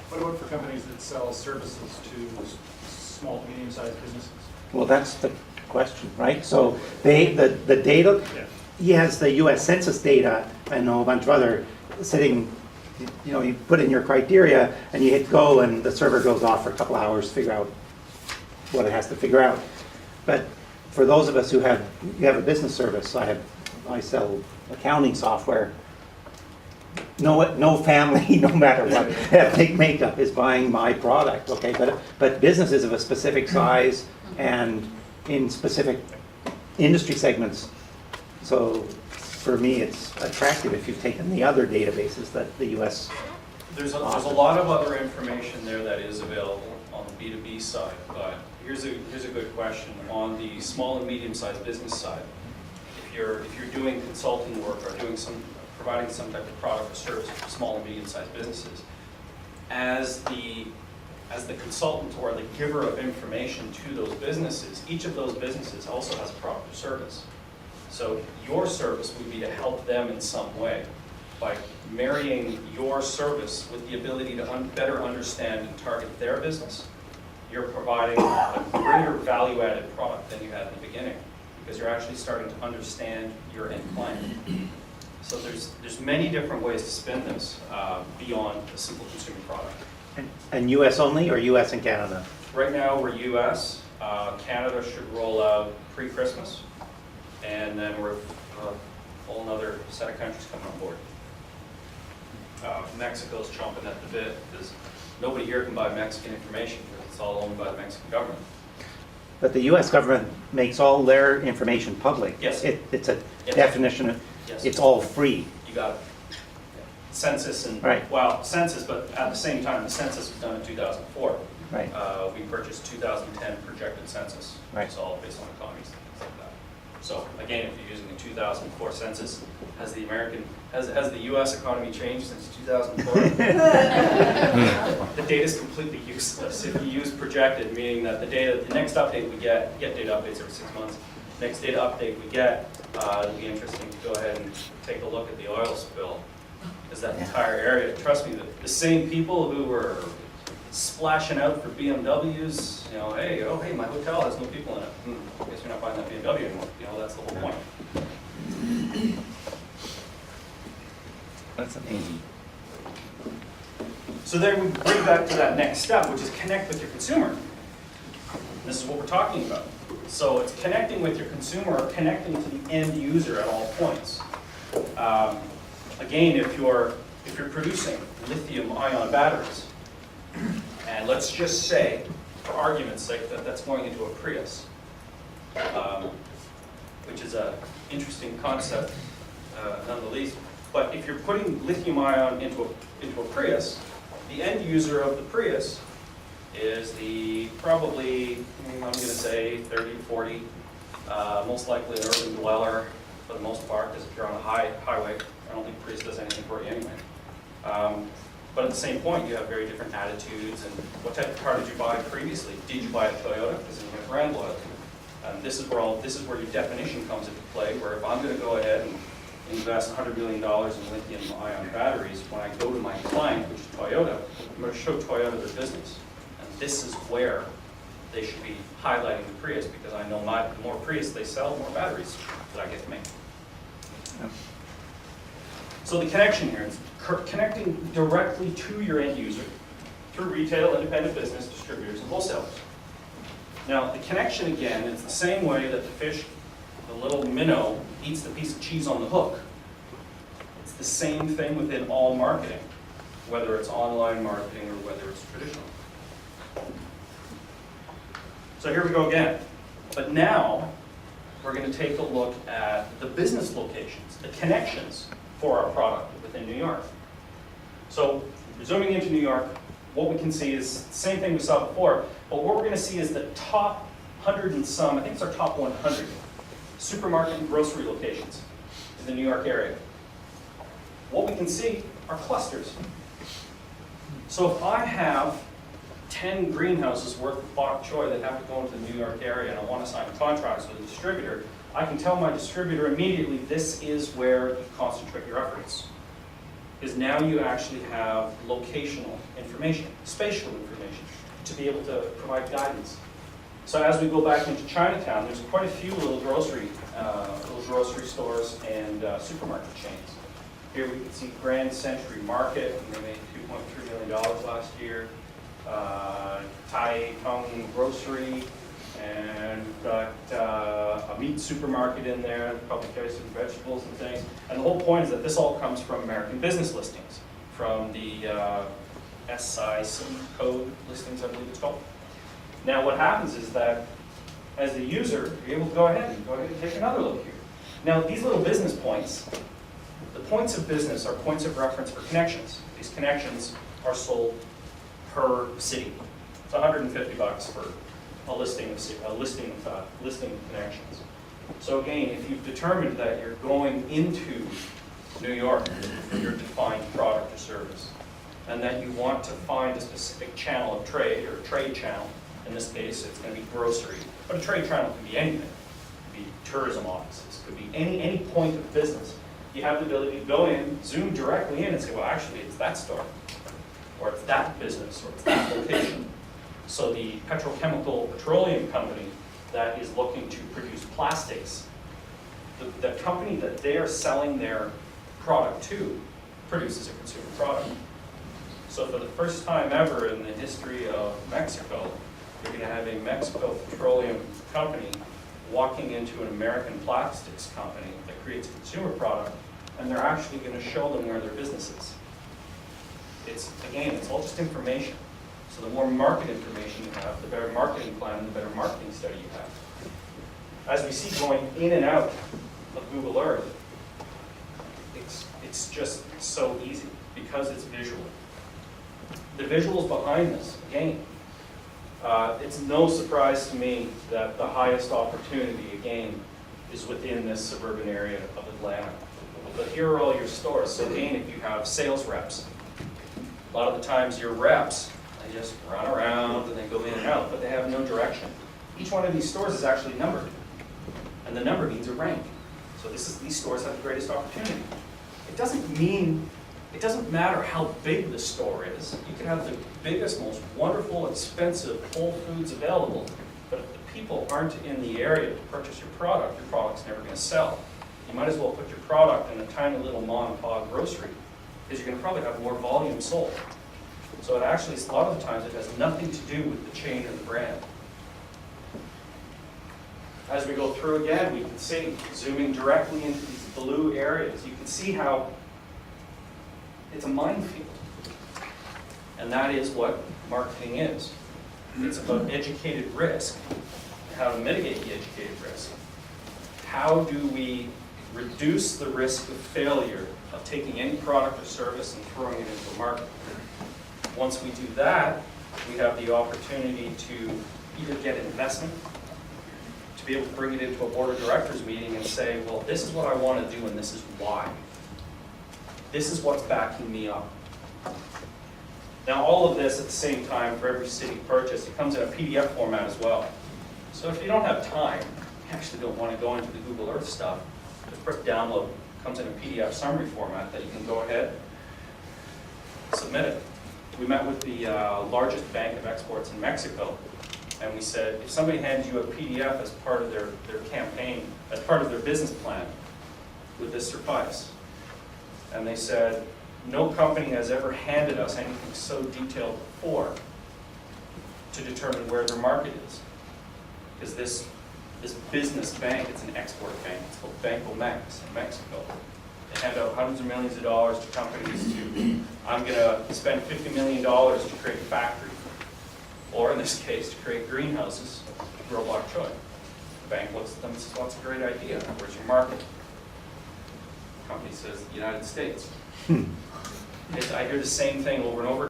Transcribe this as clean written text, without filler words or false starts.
What about for companies that sell services to small to medium-sized businesses? Well, that's the question, right? So the data, Yeah. he has the US Census data and a whole bunch of other sitting, you put in your criteria and you hit go and the server goes off for a couple hours to figure out what it has to figure out. But for those of us who have a business service, I sell accounting software. No family, no matter what, ethnic makeup is buying my product, okay? But businesses of a specific size and in specific industry segments. So for me, it's attractive if you've taken the other databases that the US. There's a lot of other information there that is available on the B2B side, but here's a good question. On the small and medium-sized business side, if you're doing consulting work or providing some type of product or service for small and medium-sized businesses, as the consultant or the giver of information to those businesses, each of those businesses also has a product or service. So your service would be to help them in some way by marrying your service with the ability to better understand and target their business. You're providing a greater value-added product than you had in the beginning because you're actually starting to understand your end client. So there's many different ways to spin this beyond a simple consumer product. And US only or US and Canada? Right now we're US. Canada should roll out pre-Christmas. And then we're a whole other set of countries coming on board. Mexico's chomping at the bit because nobody here can buy Mexican information because it's all owned by the Mexican government. But the US government makes all their information public. Yes. It's a Yes. definition of, Yes. it's all free. You got it. Yeah. Census and, Right. well, census, but at the same time, the census was done in 2004. Right. We purchased 2010 projected census. Right. It's all based on economies and things like that. So again, if you're using the 2004 census, has the US economy changed since 2004? The data is completely useless. If you use projected, meaning that the next update we get data updates every 6 months. Next data update we get, it'll be interesting to go ahead and take a look at the oil spill. Is that entire area, trust me, the same people who were splashing out for BMWs, hey, my hotel has no people in it. I guess you're not buying that BMW anymore. That's the whole point. That's amazing. So then we bring back to that next step, which is connect with your consumer. This is what we're talking about. So it's connecting with your consumer or connecting to the end user at all points. Again, if you're producing lithium-ion batteries, and let's just say, for argument's sake, that that's going into a Prius, which is an interesting concept, none the least. But if you're putting lithium-ion into a Prius, the end user of the Prius is probably, I'm going to say 30 to 40, most likely an urban dweller for the most part, because if you're on a highway, I don't think Prius does anything for you anyway. But at the same point, you have very different attitudes and what type of car did you buy previously? Did you buy a Toyota? Because then you have brand loyalty. And this is where your definition comes into play, where if I'm going to go ahead and invest $100 million in lithium-ion batteries, when I go to my client, which is Toyota, I'm going to show Toyota their business. And this is where they should be highlighting the Prius, because I know the more Prius they sell, the more batteries that I get to make. Yep. So the connection here is connecting directly to your end user through retail, independent business, distributors, and wholesalers. Now, the connection, again, is the same way that the fish, the little minnow, eats the piece of cheese on the hook. It's the same thing within all marketing, whether it's online marketing or whether it's traditional. So here we go again. But now, we're going to take a look at the business locations, the connections for our product within New York. So, zooming into New York, what we can see is the same thing we saw before, but what we're going to see is the top 100 and some, I think it's our top 100, supermarket and grocery locations in the New York area. What we can see are clusters. So if I have 10 greenhouses worth of bok choy that have to go into the New York area and I want to sign contracts with a distributor, I can tell my distributor immediately this is where you concentrate your efforts. is now you actually have locational information, spatial information, to be able to provide guidance. So as we go back into Chinatown, there's quite a few little grocery stores and supermarket chains. Here we can see Grand Century Market, and they made $2.3 million last year. Tai Tong Grocery, and we've got a meat supermarket in there, probably carries some vegetables and things. And the whole point is that this all comes from American business listings, from the SIC code listings, I believe it's called. Now what happens is that as the user, you're able to go ahead and take another look here. Now these little business points, the points of business are points of reference for connections. These connections are sold per city. It's $150 for a listing of connections. So again, if you've determined that you're going into New York for your defined product or service, and that you want to find a specific channel of trade, or a trade channel, in this case it's going to be grocery, but a trade channel can be anything. It could be tourism offices, it could be any point of business. You have the ability to go in, zoom directly in and say, well actually it's that store, or it's that business, or it's that location. So the petroleum company that is looking to produce plastics, the company that they are selling their product to produces a consumer product. So for the first time ever in the history of Mexico, you're going to have a Mexico petroleum company walking into an American plastics company that creates a consumer product, and they're actually going to show them where their business is. It's all just information. So the more market information you have, the better marketing plan, the better marketing study you have. As we see going in and out of Google Earth, it's just so easy because it's visual. The visuals behind this, again, it's no surprise to me that the highest opportunity, again, is within this suburban area of Atlanta. But here are all your stores. So again, if you have sales reps, a lot of the times your reps, they just run around and they go in and out, but they have no direction. Each one of these stores is actually numbered, and the number means a rank. So these stores have the greatest opportunity. It doesn't matter how big the store is. You can have the biggest, most wonderful, expensive Whole Foods available, but if the people aren't in the area to purchase your product's never going to sell. You might as well put your product in a tiny little mom and pop grocery, because you're going to probably have more volume sold. So it actually, a lot of the times, it has nothing to do with the chain or the brand. As we go through again, we can see, zooming directly into these blue areas, you can see how it's a minefield. And that is what marketing is. It's about educated risk, and how to mitigate the educated risk. How do we reduce the risk of failure of taking any product or service and throwing it into a market? Once we do that, we have the opportunity to either get investment, to be able to bring it into a board of directors meeting and say, well, this is what I want to do and this is why. This is what's backing me up. Now all of this at the same time for every city purchase, it comes in a PDF format as well. So if you don't have time, you actually don't want to go into the Google Earth stuff, just press download. It comes in a PDF summary format that you can go ahead, submit it. We met with the largest bank of exports in Mexico, and we said, if somebody hands you a PDF as part of their campaign, as part of their business plan, would this suffice? And they said, no company has ever handed us anything so detailed before to determine where their market is. Because this business bank, it's an export bank, it's called Banco Mex in Mexico. They hand out hundreds of millions of dollars to companies to, I'm going to spend $50 million to create a factory, or in this case, to create greenhouses to grow bok choy. The bank looks at them and says, well, that's a great idea. Where's your market? The company says, the United States. I hear the same thing over and over